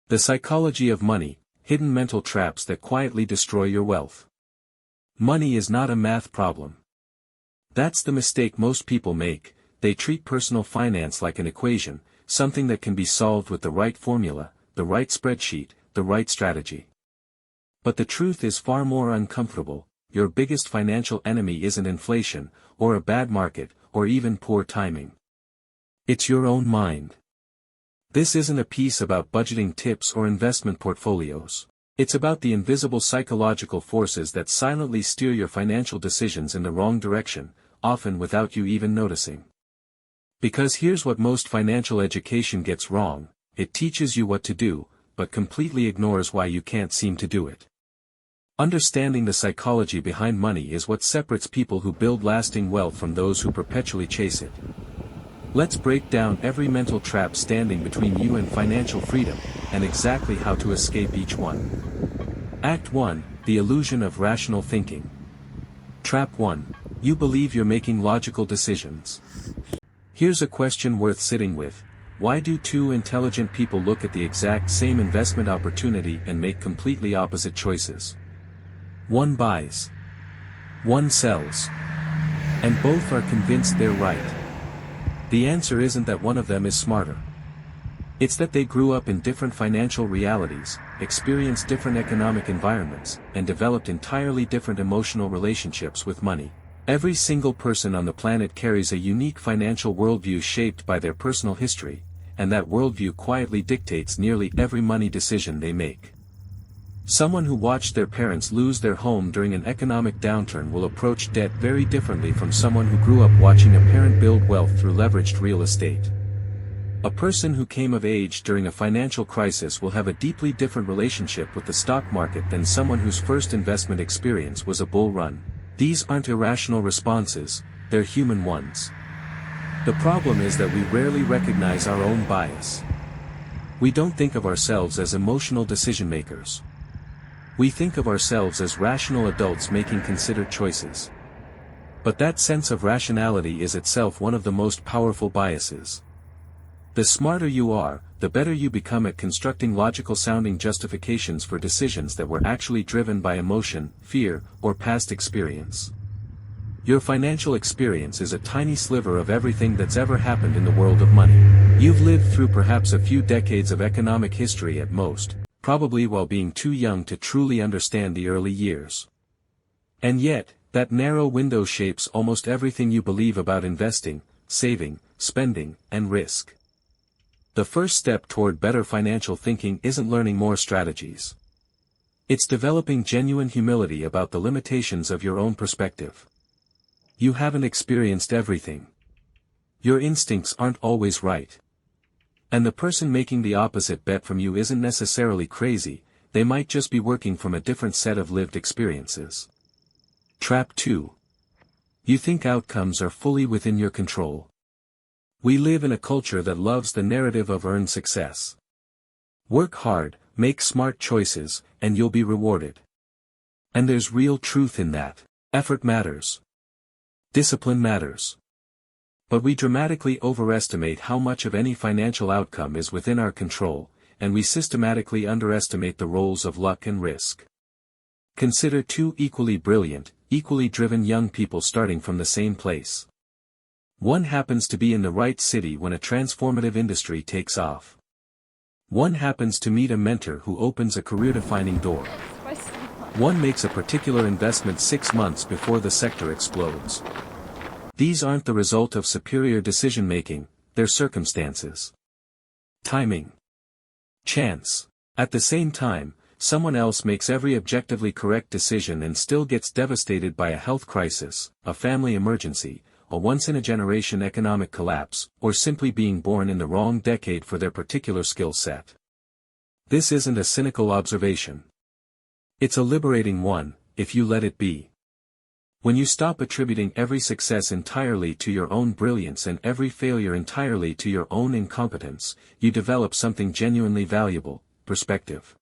The psychology of money, hidden mental traps that quietly destroy your wealth. Money is not a math problem. That's the mistake most people make. They treat personal finance like an equation, something that can be solved with the right formula, the right spreadsheet, the right strategy. But the truth is far more uncomfortable. Your biggest financial enemy isn't inflation, or a bad market, or even poor timing. It's your own mind. This isn't a piece about budgeting tips or investment portfolios. It's about the invisible psychological forces that silently steer your financial decisions in the wrong direction, often without you even noticing. Because here's what most financial education gets wrong: it teaches you what to do, but completely ignores why you can't seem to do it. Understanding the psychology behind money is what separates people who build lasting wealth from those who perpetually chase it. Let's break down every mental trap standing between you and financial freedom, and exactly how to escape each one. Act 1, the illusion of rational thinking. Trap 1, you believe you're making logical decisions. Here's a question worth sitting with: why do two intelligent people look at the exact same investment opportunity and make completely opposite choices? One buys. One sells. And both are convinced they're right. The answer isn't that one of them is smarter. It's that they grew up in different financial realities, experienced different economic environments, and developed entirely different emotional relationships with money. Every single person on the planet carries a unique financial worldview shaped by their personal history, and that worldview quietly dictates nearly every money decision they make. Someone who watched their parents lose their home during an economic downturn will approach debt very differently from someone who grew up watching a parent build wealth through leveraged real estate. A person who came of age during a financial crisis will have a deeply different relationship with the stock market than someone whose first investment experience was a bull run. These aren't irrational responses, they're human ones. The problem is that we rarely recognize our own bias. We don't think of ourselves as emotional decision makers. We think of ourselves as rational adults making considered choices. But that sense of rationality is itself one of the most powerful biases. The smarter you are, the better you become at constructing logical-sounding justifications for decisions that were actually driven by emotion, fear, or past experience. Your financial experience is a tiny sliver of everything that's ever happened in the world of money. You've lived through perhaps a few decades of economic history at most, probably while being too young to truly understand the early years. And yet, that narrow window shapes almost everything you believe about investing, saving, spending, and risk. The first step toward better financial thinking isn't learning more strategies. It's developing genuine humility about the limitations of your own perspective. You haven't experienced everything. Your instincts aren't always right. And the person making the opposite bet from you isn't necessarily crazy, they might just be working from a different set of lived experiences. Trap 2. You think outcomes are fully within your control. We live in a culture that loves the narrative of earned success. Work hard, make smart choices, and you'll be rewarded. And there's real truth in that. Effort matters. Discipline matters. But we dramatically overestimate how much of any financial outcome is within our control, and we systematically underestimate the roles of luck and risk. Consider two equally brilliant, equally driven young people starting from the same place. One happens to be in the right city when a transformative industry takes off. One happens to meet a mentor who opens a career-defining door. One makes a particular investment 6 months before the sector explodes. These aren't the result of superior decision-making, they're circumstances. Timing. Chance. At the same time, someone else makes every objectively correct decision and still gets devastated by a health crisis, a family emergency, a once-in-a-generation economic collapse, or simply being born in the wrong decade for their particular skill set. This isn't a cynical observation. It's a liberating one, if you let it be. When you stop attributing every success entirely to your own brilliance and every failure entirely to your own incompetence, you develop something genuinely valuable: perspective.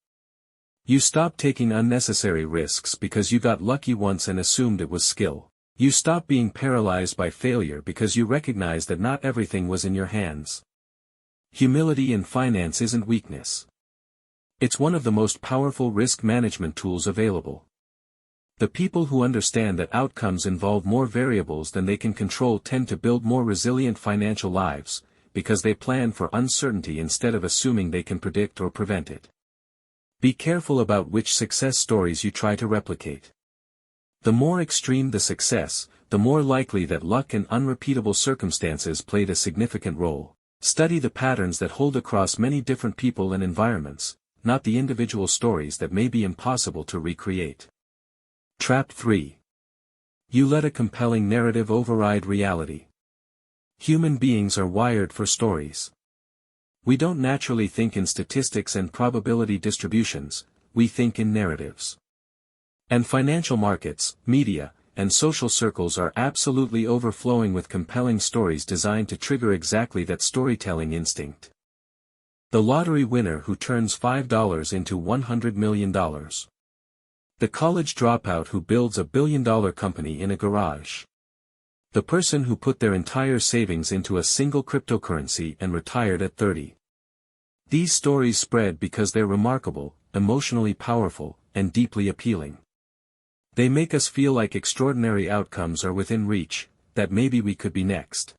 You stop taking unnecessary risks because you got lucky once and assumed it was skill. You stop being paralyzed by failure because you recognize that not everything was in your hands. Humility in finance isn't weakness. It's one of the most powerful risk management tools available. The people who understand that outcomes involve more variables than they can control tend to build more resilient financial lives, because they plan for uncertainty instead of assuming they can predict or prevent it. Be careful about which success stories you try to replicate. The more extreme the success, the more likely that luck and unrepeatable circumstances played a significant role. Study the patterns that hold across many different people and environments, not the individual stories that may be impossible to recreate. Trap 3. You let a compelling narrative override reality. Human beings are wired for stories. We don't naturally think in statistics and probability distributions, we think in narratives. And financial markets, media, and social circles are absolutely overflowing with compelling stories designed to trigger exactly that storytelling instinct. The lottery winner who turns $5 into $100 million. The college dropout who builds $1 billion company in a garage. The person who put their entire savings into a single cryptocurrency and retired at 30. These stories spread because they're remarkable, emotionally powerful, and deeply appealing. They make us feel like extraordinary outcomes are within reach, that maybe we could be next.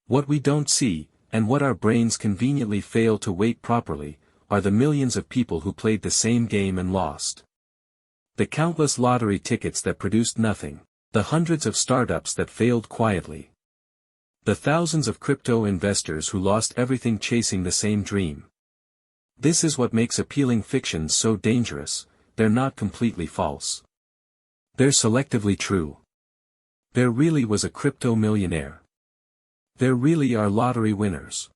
What we don't see, and what our brains conveniently fail to weight properly, are the millions of people who played the same game and lost. The countless lottery tickets that produced nothing, the hundreds of startups that failed quietly. The thousands of crypto investors who lost everything chasing the same dream. This is what makes appealing fictions so dangerous. They're not completely false. They're selectively true. There really was a crypto millionaire. There really are lottery winners.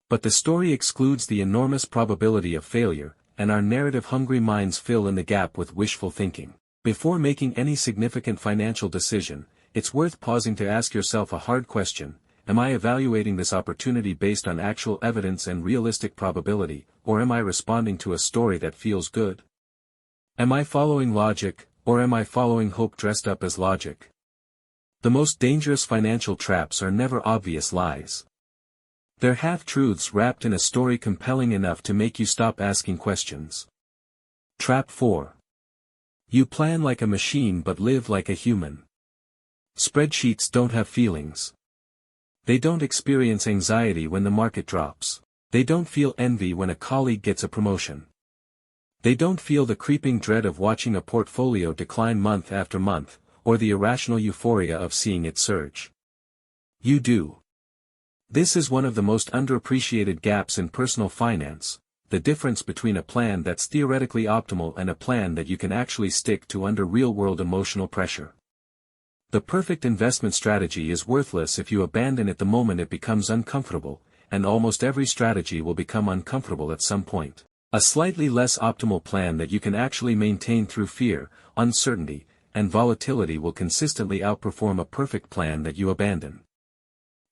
But the story excludes the enormous probability of failure, and our narrative-hungry minds fill in the gap with wishful thinking. Before making any significant financial decision, it's worth pausing to ask yourself a hard question: am I evaluating this opportunity based on actual evidence and realistic probability, or am I responding to a story that feels good? Am I following logic, or am I following hope dressed up as logic? The most dangerous financial traps are never obvious lies. They're half-truths wrapped in a story compelling enough to make you stop asking questions. Trap 4. You plan like a machine but live like a human. Spreadsheets don't have feelings. They don't experience anxiety when the market drops. They don't feel envy when a colleague gets a promotion. They don't feel the creeping dread of watching a portfolio decline month after month, or the irrational euphoria of seeing it surge. You do. This is one of the most underappreciated gaps in personal finance, the difference between a plan that's theoretically optimal and a plan that you can actually stick to under real-world emotional pressure. The perfect investment strategy is worthless if you abandon it the moment it becomes uncomfortable, and almost every strategy will become uncomfortable at some point. A slightly less optimal plan that you can actually maintain through fear, uncertainty, and volatility will consistently outperform a perfect plan that you abandon.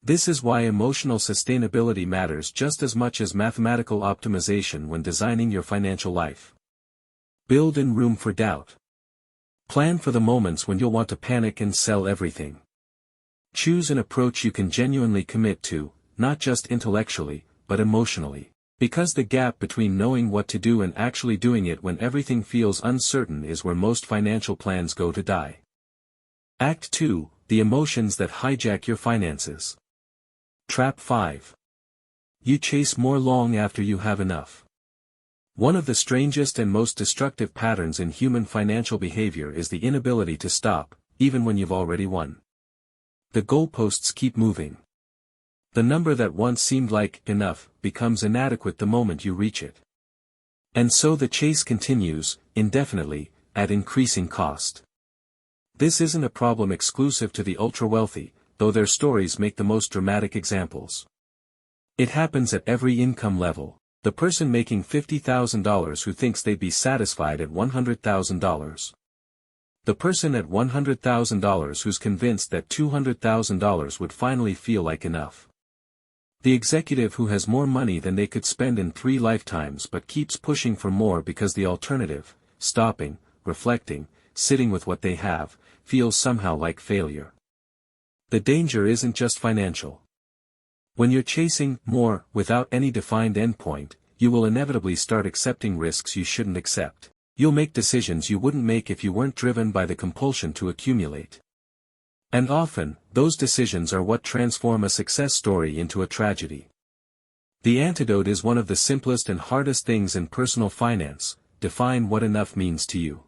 This is why emotional sustainability matters just as much as mathematical optimization when designing your financial life. Build in room for doubt. Plan for the moments when you'll want to panic and sell everything. Choose an approach you can genuinely commit to, not just intellectually, but emotionally. Because the gap between knowing what to do and actually doing it when everything feels uncertain is where most financial plans go to die. Act 2, the emotions that hijack your finances. Trap 5. You chase more long after you have enough. One of the strangest and most destructive patterns in human financial behavior is the inability to stop, even when you've already won. The goalposts keep moving. The number that once seemed like enough becomes inadequate the moment you reach it. And so the chase continues, indefinitely, at increasing cost. This isn't a problem exclusive to the ultra-wealthy, though their stories make the most dramatic examples. It happens at every income level. The person making $50,000 who thinks they'd be satisfied at $100,000. The person at $100,000 who's convinced that $200,000 would finally feel like enough. The executive who has more money than they could spend in 3 lifetimes but keeps pushing for more because the alternative, stopping, reflecting, sitting with what they have, feels somehow like failure. The danger isn't just financial. When you're chasing more without any defined endpoint, you will inevitably start accepting risks you shouldn't accept. You'll make decisions you wouldn't make if you weren't driven by the compulsion to accumulate. And often, those decisions are what transform a success story into a tragedy. The antidote is one of the simplest and hardest things in personal finance: define what enough means to you.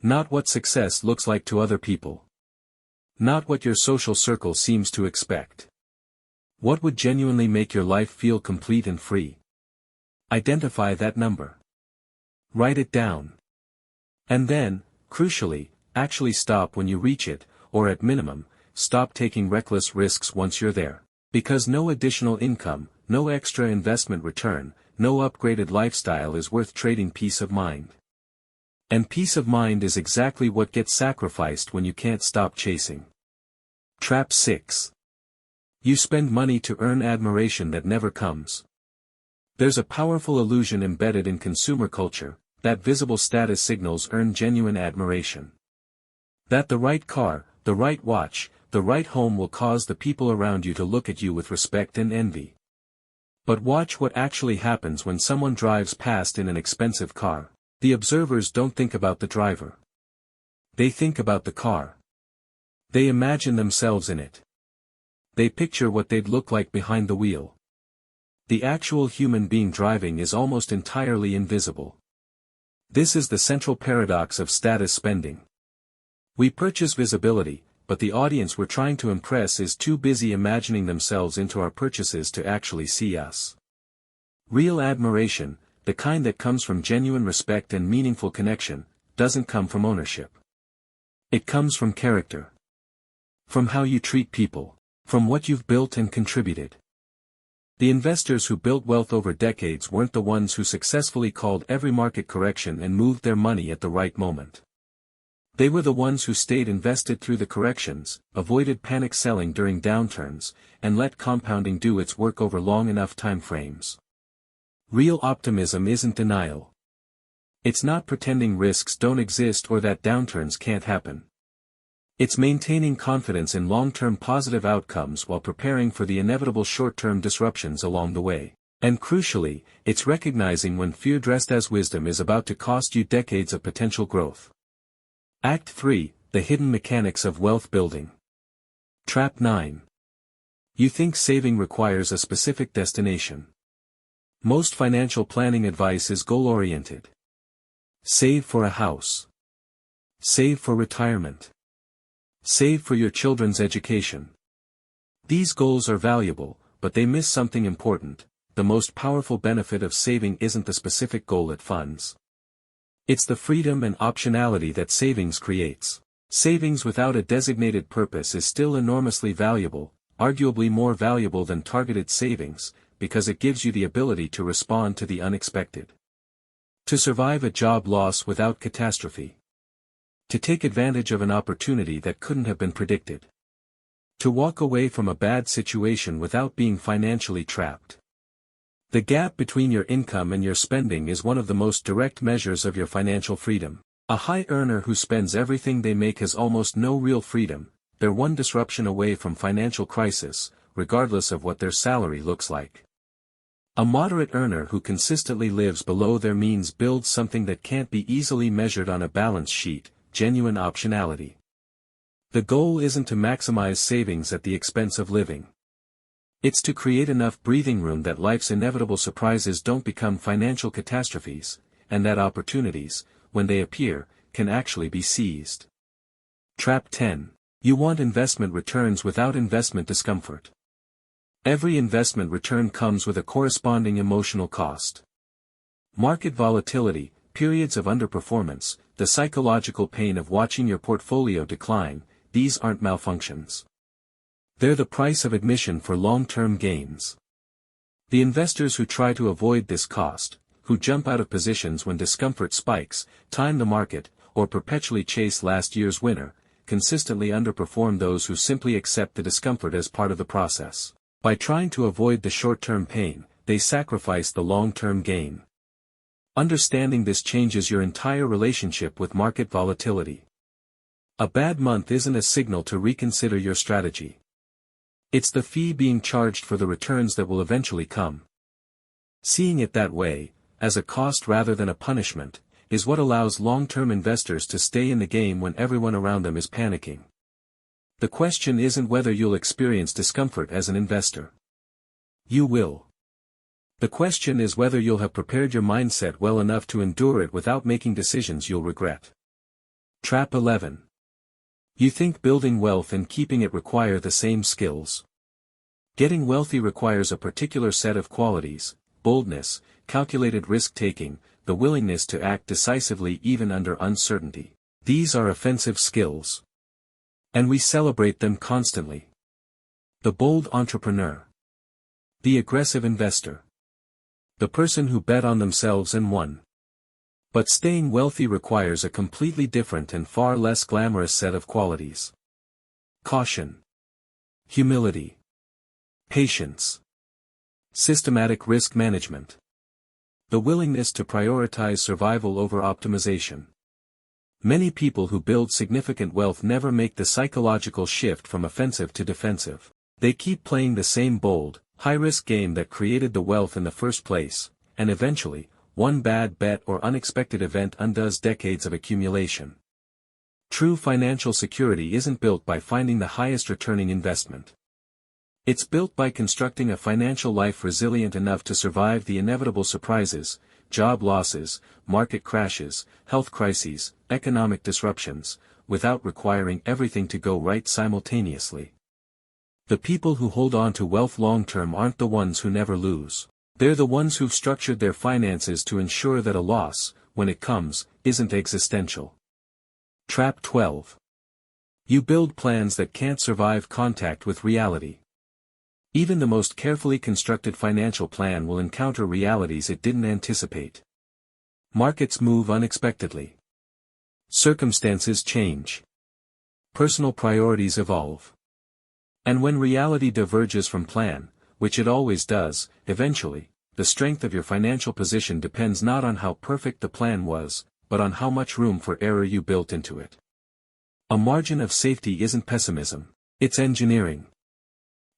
Not what success looks like to other people. Not what your social circle seems to expect. What would genuinely make your life feel complete and free? Identify that number. Write it down. And then, crucially, actually stop when you reach it, or at minimum, stop taking reckless risks once you're there. Because no additional income, no extra investment return, no upgraded lifestyle is worth trading peace of mind. And peace of mind is exactly what gets sacrificed when you can't stop chasing. Trap 6. You spend money to earn admiration that never comes. There's a powerful illusion embedded in consumer culture, that visible status signals earn genuine admiration. That the right car, the right watch, the right home will cause the people around you to look at you with respect and envy. But watch what actually happens when someone drives past in an expensive car. The observers don't think about the driver. They think about the car. They imagine themselves in it. They picture what they'd look like behind the wheel. The actual human being driving is almost entirely invisible. This is the central paradox of status spending. We purchase visibility, but the audience we're trying to impress is too busy imagining themselves into our purchases to actually see us. Real admiration, the kind that comes from genuine respect and meaningful connection, doesn't come from ownership. It comes from character. From how you treat people. From what you've built and contributed. The investors who built wealth over decades weren't the ones who successfully called every market correction and moved their money at the right moment. They were the ones who stayed invested through the corrections, avoided panic selling during downturns, and let compounding do its work over long enough time frames. Real optimism isn't denial. It's not pretending risks don't exist or that downturns can't happen. It's maintaining confidence in long-term positive outcomes while preparing for the inevitable short-term disruptions along the way. And crucially, it's recognizing when fear dressed as wisdom is about to cost you decades of potential growth. Act 3, The Hidden Mechanics of Wealth Building. Trap 9. You think saving requires a specific destination. Most financial planning advice is goal-oriented. Save for a house. Save for retirement. Save for your children's education. These goals are valuable, but they miss something important. The most powerful benefit of saving isn't the specific goal it funds. It's the freedom and optionality that savings creates. Savings without a designated purpose is still enormously valuable, arguably more valuable than targeted savings, because it gives you the ability to respond to the unexpected. To survive a job loss without catastrophe. To take advantage of an opportunity that couldn't have been predicted. To walk away from a bad situation without being financially trapped. The gap between your income and your spending is one of the most direct measures of your financial freedom. A high earner who spends everything they make has almost no real freedom. They're one disruption away from financial crisis, regardless of what their salary looks like. A moderate earner who consistently lives below their means builds something that can't be easily measured on a balance sheet. Genuine optionality. The goal isn't to maximize savings at the expense of living. It's to create enough breathing room that life's inevitable surprises don't become financial catastrophes, and that opportunities, when they appear, can actually be seized. Trap 10. You want investment returns without investment discomfort. Every investment return comes with a corresponding emotional cost. Market volatility, periods of underperformance, the psychological pain of watching your portfolio decline, these aren't malfunctions. They're the price of admission for long-term gains. The investors who try to avoid this cost, who jump out of positions when discomfort spikes, time the market, or perpetually chase last year's winner, consistently underperform those who simply accept the discomfort as part of the process. By trying to avoid the short-term pain, they sacrifice the long-term gain. Understanding this changes your entire relationship with market volatility. A bad month isn't a signal to reconsider your strategy. It's the fee being charged for the returns that will eventually come. Seeing it that way, as a cost rather than a punishment, is what allows long-term investors to stay in the game when everyone around them is panicking. The question isn't whether you'll experience discomfort as an investor. You will. The question is whether you'll have prepared your mindset well enough to endure it without making decisions you'll regret. Trap 11. You think building wealth and keeping it require the same skills. Getting wealthy requires a particular set of qualities: boldness, calculated risk-taking, the willingness to act decisively even under uncertainty. These are offensive skills. And we celebrate them constantly. The bold entrepreneur. The aggressive investor. The person who bet on themselves and won. But staying wealthy requires a completely different and far less glamorous set of qualities. Caution. Humility. Patience. Systematic risk management. The willingness to prioritize survival over optimization. Many people who build significant wealth never make the psychological shift from offensive to defensive. They keep playing the same bold, high-risk game that created the wealth in the first place, and eventually, one bad bet or unexpected event undoes decades of accumulation. True financial security isn't built by finding the highest returning investment. It's built by constructing a financial life resilient enough to survive the inevitable surprises, job losses, market crashes, health crises, economic disruptions, without requiring everything to go right simultaneously. The people who hold on to wealth long-term aren't the ones who never lose. They're the ones who've structured their finances to ensure that a loss, when it comes, isn't existential. Trap 12. You build plans that can't survive contact with reality. Even the most carefully constructed financial plan will encounter realities it didn't anticipate. Markets move unexpectedly. Circumstances change. Personal priorities evolve. And when reality diverges from plan, which it always does, eventually, the strength of your financial position depends not on how perfect the plan was, but on how much room for error you built into it. A margin of safety isn't pessimism, it's engineering.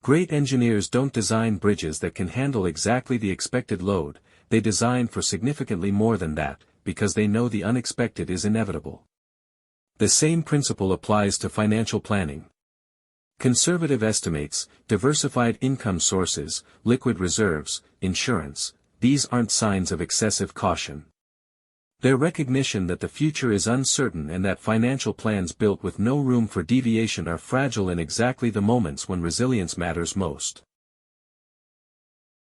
Great engineers don't design bridges that can handle exactly the expected load, they design for significantly more than that, because they know the unexpected is inevitable. The same principle applies to financial planning. Conservative estimates, diversified income sources, liquid reserves, insurance, these aren't signs of excessive caution. They're recognition that the future is uncertain and that financial plans built with no room for deviation are fragile in exactly the moments when resilience matters most.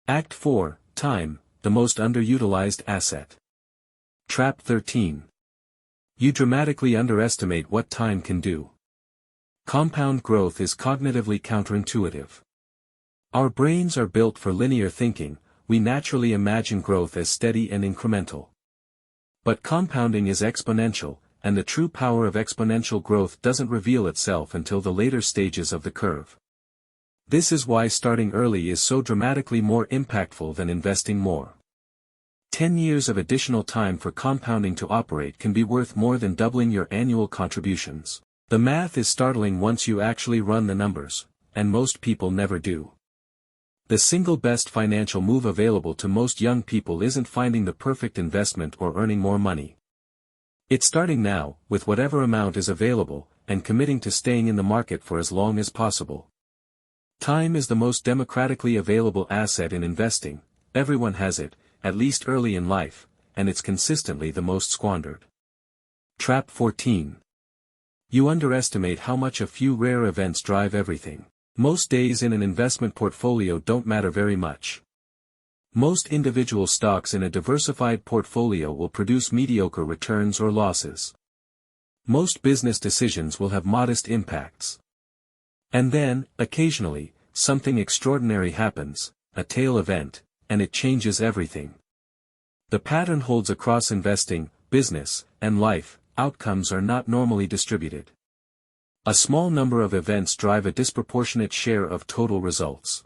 Act 4, Time, the most underutilized asset. Trap 13. You dramatically underestimate what time can do. Compound growth is cognitively counterintuitive. Our brains are built for linear thinking, we naturally imagine growth as steady and incremental. But compounding is exponential, and the true power of exponential growth doesn't reveal itself until the later stages of the curve. This is why starting early is so dramatically more impactful than investing more. 10 years of additional time for compounding to operate can be worth more than doubling your annual contributions. The math is startling once you actually run the numbers, and most people never do. The single best financial move available to most young people isn't finding the perfect investment or earning more money. It's starting now, with whatever amount is available, and committing to staying in the market for as long as possible. Time is the most democratically available asset in investing, everyone has it, at least early in life, and it's consistently the most squandered. Trap 14. You underestimate how much a few rare events drive everything. Most days in an investment portfolio don't matter very much. Most individual stocks in a diversified portfolio will produce mediocre returns or losses. Most business decisions will have modest impacts. And then, occasionally, something extraordinary happens, a tail event, and it changes everything. The pattern holds across investing, business, and life. Outcomes are not normally distributed. A small number of events drive a disproportionate share of total results.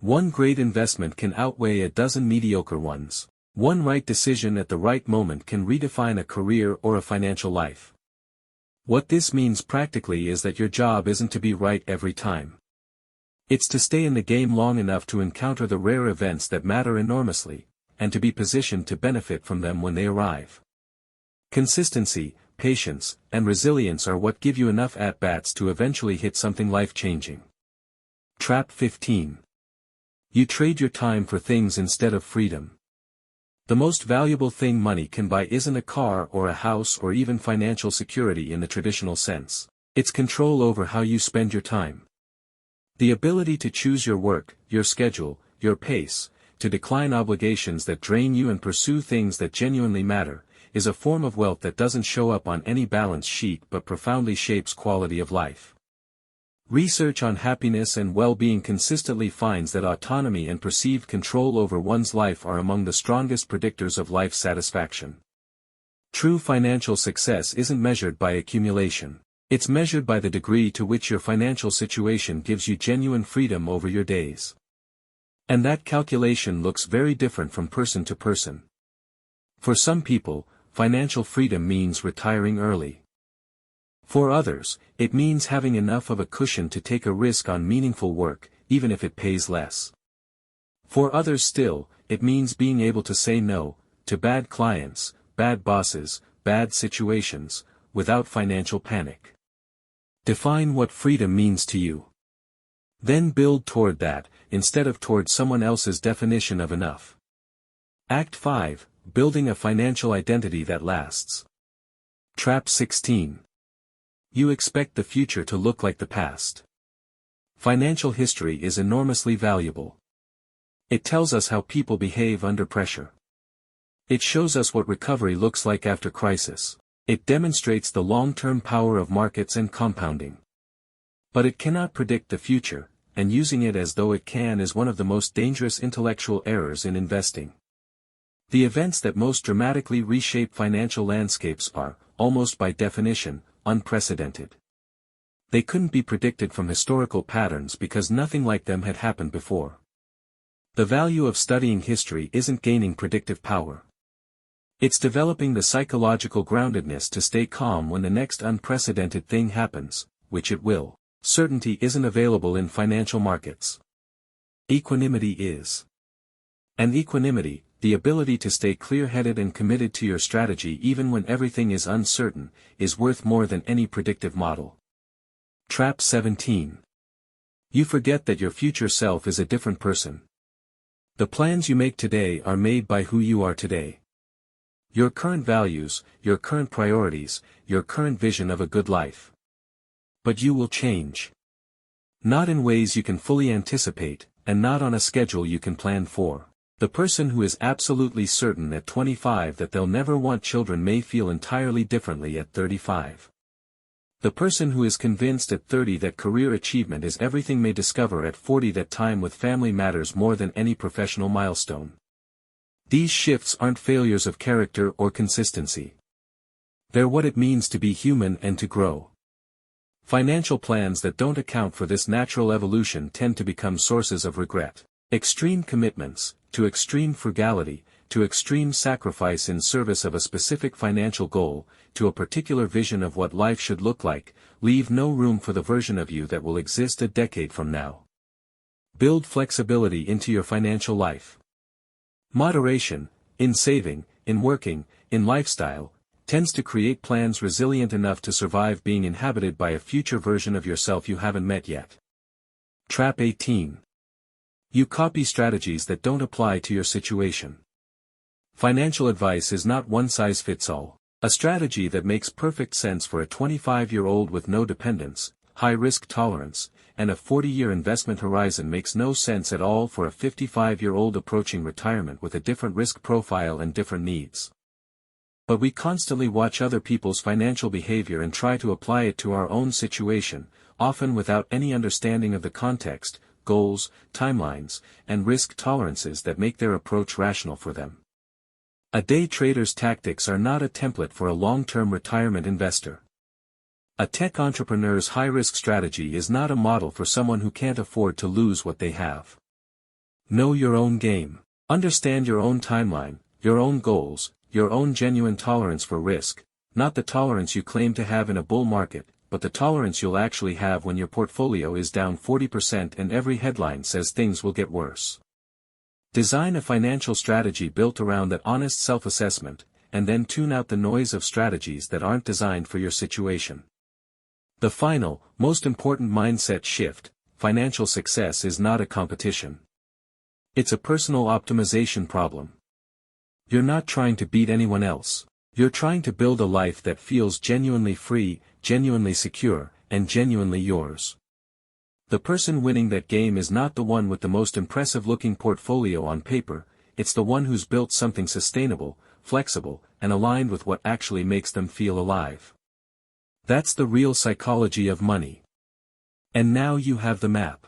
One great investment can outweigh a dozen mediocre ones. One right decision at the right moment can redefine a career or a financial life. What this means practically is that your job isn't to be right every time. It's to stay in the game long enough to encounter the rare events that matter enormously, and to be positioned to benefit from them when they arrive. Consistency, patience, and resilience are what give you enough at-bats to eventually hit something life-changing. Trap 15. You trade your time for things instead of freedom. The most valuable thing money can buy isn't a car or a house or even financial security in the traditional sense. It's control over how you spend your time. The ability to choose your work, your schedule, your pace, to decline obligations that drain you and pursue things that genuinely matter, is a form of wealth that doesn't show up on any balance sheet but profoundly shapes quality of life. Research on happiness and well-being consistently finds that autonomy and perceived control over one's life are among the strongest predictors of life satisfaction. True financial success isn't measured by accumulation. It's measured by the degree to which your financial situation gives you genuine freedom over your days. And that calculation looks very different from person to person. For some people, financial freedom means retiring early. For others, it means having enough of a cushion to take a risk on meaningful work, even if it pays less. For others still, it means being able to say no to bad clients, bad bosses, bad situations, without financial panic. Define what freedom means to you. Then build toward that, instead of toward someone else's definition of enough. Act 5. Building a financial identity that lasts. Trap 16. You expect the future to look like the past. Financial history is enormously valuable. It tells us how people behave under pressure. It shows us what recovery looks like after crisis. It demonstrates the long-term power of markets and compounding. But it cannot predict the future, and using it as though it can is one of the most dangerous intellectual errors in investing. The events that most dramatically reshape financial landscapes are, almost by definition, unprecedented. They couldn't be predicted from historical patterns because nothing like them had happened before. The value of studying history isn't gaining predictive power. It's developing the psychological groundedness to stay calm when the next unprecedented thing happens, which it will. Certainty isn't available in financial markets. Equanimity is. And equanimity, the ability to stay clear-headed and committed to your strategy even when everything is uncertain, is worth more than any predictive model. Trap 17. You forget that your future self is a different person. The plans you make today are made by who you are today. Your current values, your current priorities, your current vision of a good life. But you will change. Not in ways you can fully anticipate, and not on a schedule you can plan for. The person who is absolutely certain at 25 that they'll never want children may feel entirely differently at 35. The person who is convinced at 30 that career achievement is everything may discover at 40 that time with family matters more than any professional milestone. These shifts aren't failures of character or consistency. They're what it means to be human and to grow. Financial plans that don't account for this natural evolution tend to become sources of regret. Extreme commitments, to extreme frugality, to extreme sacrifice in service of a specific financial goal, to a particular vision of what life should look like, leave no room for the version of you that will exist a decade from now. Build flexibility into your financial life. Moderation, in saving, in working, in lifestyle, tends to create plans resilient enough to survive being inhabited by a future version of yourself you haven't met yet. Trap 18. You copy strategies that don't apply to your situation. Financial advice is not one size fits all. A strategy that makes perfect sense for a 25-year-old with no dependents, high risk tolerance, and a 40-year investment horizon makes no sense at all for a 55-year-old approaching retirement with a different risk profile and different needs. But we constantly watch other people's financial behavior and try to apply it to our own situation, often without any understanding of the context, goals, timelines, and risk tolerances that make their approach rational for them. A day trader's tactics are not a template for a long-term retirement investor. A tech entrepreneur's high-risk strategy is not a model for someone who can't afford to lose what they have. Know your own game. Understand your own timeline, your own goals, your own genuine tolerance for risk, not the tolerance you claim to have in a bull market, but the tolerance you'll actually have when your portfolio is down 40% and every headline says things will get worse. Design a financial strategy built around that honest self-assessment, and then tune out the noise of strategies that aren't designed for your situation. The final, most important mindset shift: financial success is not a competition. It's a personal optimization problem. You're not trying to beat anyone else. You're trying to build a life that feels genuinely free, genuinely secure, and genuinely yours. The person winning that game is not the one with the most impressive-looking portfolio on paper, it's the one who's built something sustainable, flexible, and aligned with what actually makes them feel alive. That's the real psychology of money. And now you have the map.